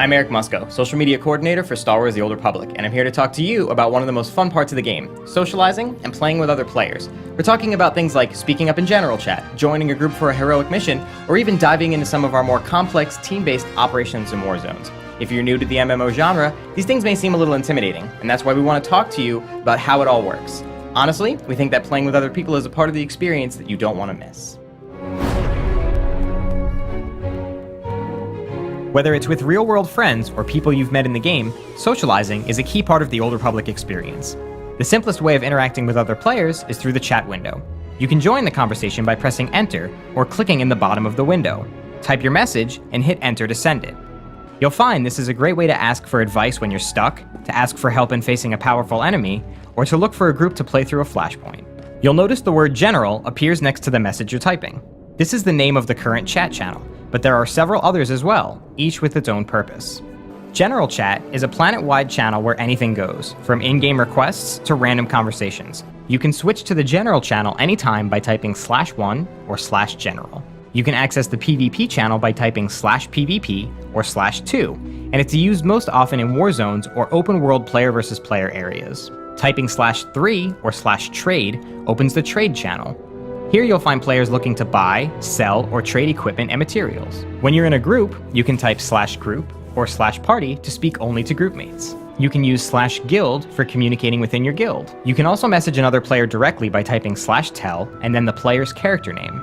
I'm Eric Musco, social media coordinator for Star Wars: The Old Republic, and I'm here to talk to you about one of the most fun parts of the game, socializing and playing with other players. We're talking about things like speaking up in general chat, joining a group for a heroic mission, or even diving into some of our more complex team-based operations and war zones. If you're new to the MMO genre, these things may seem a little intimidating, and that's why we want to talk to you about how it all works. Honestly, we think that playing with other people is a part of the experience that you don't want to miss. Whether it's with real-world friends or people you've met in the game, socializing is a key part of the Old Republic experience. The simplest way of interacting with other players is through the chat window. You can join the conversation by pressing Enter or clicking in the bottom of the window. Type your message and hit Enter to send it. You'll find this is a great way to ask for advice when you're stuck, to ask for help in facing a powerful enemy, or to look for a group to play through a flashpoint. You'll notice the word General appears next to the message you're typing. This is the name of the current chat channel, but there are several others as well, each with its own purpose. General Chat is a planet-wide channel where anything goes, from in-game requests to random conversations. You can switch to the General channel anytime by typing /1 or /general. You can access the PvP channel by typing /PvP or /2, and it's used most often in war zones or open-world player versus player areas. Typing /3 or /trade opens the Trade channel. Here you'll find players looking to buy, sell, or trade equipment and materials. When you're in a group, you can type /group or /party to speak only to groupmates. You can use /guild for communicating within your guild. You can also message another player directly by typing /tell and then the player's character name.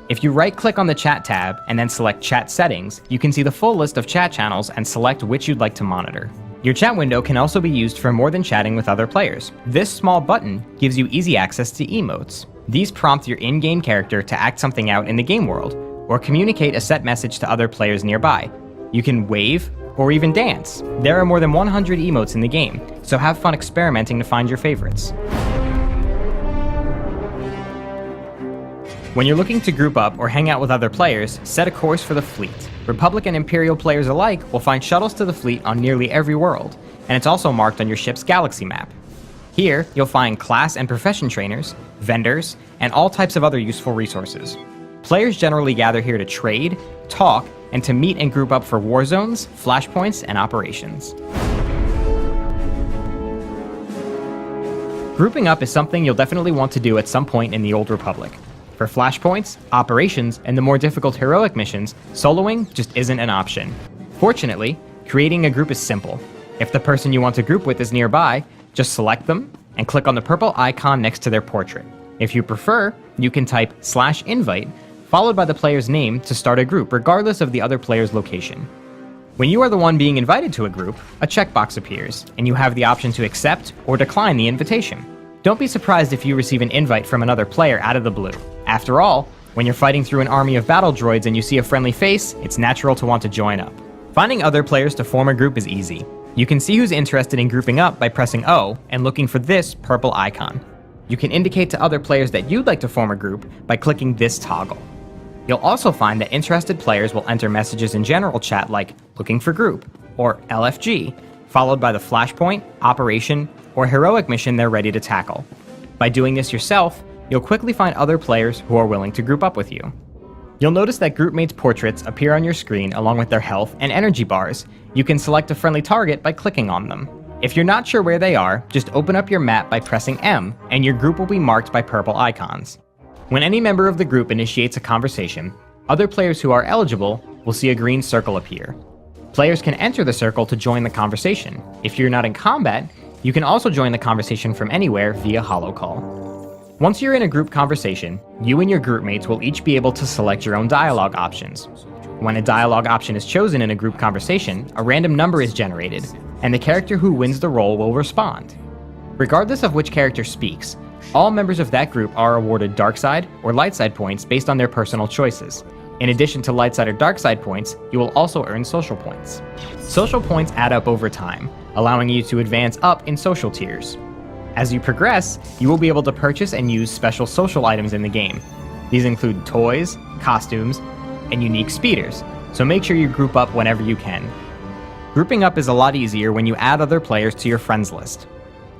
If you right-click on the Chat tab and then select Chat Settings, you can see the full list of chat channels and select which you'd like to monitor. Your chat window can also be used for more than chatting with other players. This small button gives you easy access to emotes. These prompt your in-game character to act something out in the game world, or communicate a set message to other players nearby. You can wave, or even dance. There are more than 100 emotes in the game, so have fun experimenting to find your favorites. When you're looking to group up or hang out with other players, set a course for the fleet. Republic and Imperial players alike will find shuttles to the fleet on nearly every world, and it's also marked on your ship's galaxy map. Here, you'll find class and profession trainers, vendors, and all types of other useful resources. Players generally gather here to trade, talk, and to meet and group up for war zones, flashpoints, and operations. Grouping up is something you'll definitely want to do at some point in the Old Republic. For flashpoints, operations, and the more difficult heroic missions, soloing just isn't an option. Fortunately, creating a group is simple. If the person you want to group with is nearby, just select them and click on the purple icon next to their portrait. If you prefer, you can type /invite followed by the player's name to start a group regardless of the other player's location. When you are the one being invited to a group, a checkbox appears, and you have the option to accept or decline the invitation. Don't be surprised if you receive an invite from another player out of the blue. After all, when you're fighting through an army of battle droids and you see a friendly face, it's natural to want to join up. Finding other players to form a group is easy. You can see who's interested in grouping up by pressing O and looking for this purple icon. You can indicate to other players that you'd like to form a group by clicking this toggle. You'll also find that interested players will enter messages in general chat like looking for group or LFG, followed by the flashpoint, operation, or heroic mission they're ready to tackle. By doing this yourself, you'll quickly find other players who are willing to group up with you. You'll notice that groupmates' portraits appear on your screen along with their health and energy bars. You can select a friendly target by clicking on them. If you're not sure where they are, just open up your map by pressing M, and your group will be marked by purple icons. When any member of the group initiates a conversation, other players who are eligible will see a green circle appear. Players can enter the circle to join the conversation. If you're not in combat, you can also join the conversation from anywhere via holocall. Once you're in a group conversation, you and your groupmates will each be able to select your own dialogue options. When a dialogue option is chosen in a group conversation, a random number is generated, and the character who wins the role will respond. Regardless of which character speaks, all members of that group are awarded dark side or light side points based on their personal choices. In addition to light side or dark side points, you will also earn social points. Social points add up over time, allowing you to advance up in social tiers. As you progress, you will be able to purchase and use special social items in the game. These include toys, costumes, and unique speeders, so make sure you group up whenever you can. Grouping up is a lot easier when you add other players to your friends list.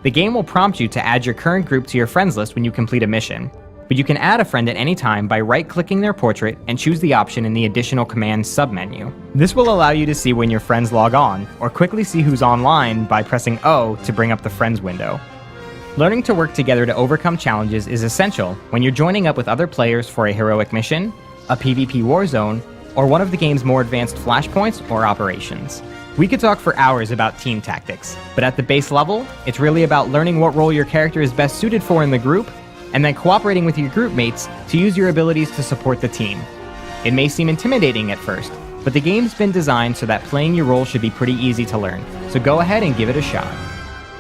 The game will prompt you to add your current group to your friends list when you complete a mission, but you can add a friend at any time by right-clicking their portrait and choose the option in the Additional Commands submenu. This will allow you to see when your friends log on, or quickly see who's online by pressing O to bring up the Friends window. Learning to work together to overcome challenges is essential when you're joining up with other players for a heroic mission, a PvP war zone, or one of the game's more advanced flashpoints or operations. We could talk for hours about team tactics, but at the base level, it's really about learning what role your character is best suited for in the group, and then cooperating with your group mates to use your abilities to support the team. It may seem intimidating at first, but the game's been designed so that playing your role should be pretty easy to learn, so go ahead and give it a shot.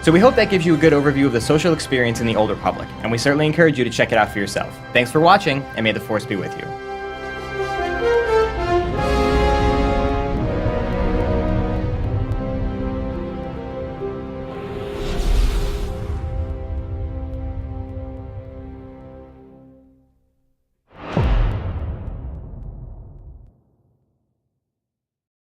So we hope that gives you a good overview of the social experience in the Old Republic, and we certainly encourage you to check it out for yourself. Thanks for watching, and may the Force be with you.